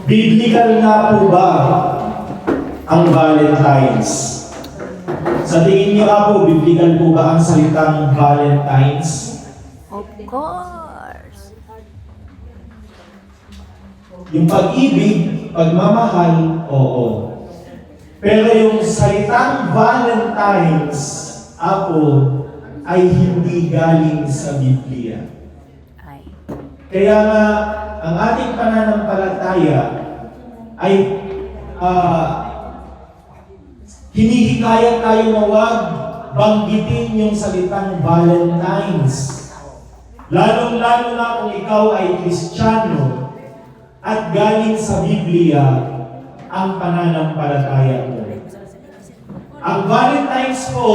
Biblical nga po ba ang Valentine's? Sa tingin niyo nga po, biblical po ba ang salitang Valentine's? Of course. Yung pag-ibig, pagmamahal, oo. Pero yung salitang Valentine's, ako, ay hindi galing sa Biblia. Ay. Kaya nga, ang ating pananampalataya ay hinihikayat tayo na huwag banggitin yung salitang Valentine's. Lalong-lalo na kung ikaw ay Kristiyano at galing sa Biblia ang pananampalataya mo. Ang Valentine's po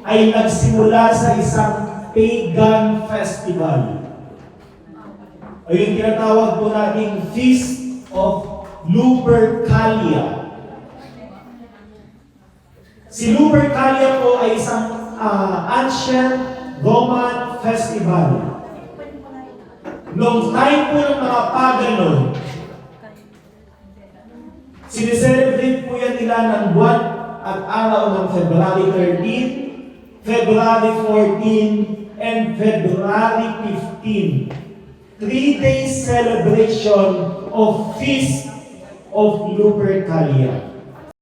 ay nagsimula sa isang pagan festival. O yung tinatawag po nating Feast of Lupercalia. Si Lupercalia po ay isang ancient Roman festival. Noong time po ng mga pagano, sineselebrate po yan nila ng buwan at araw ng February 13, February 14, and February 15. 3 days celebration of Feast of Lupercalia.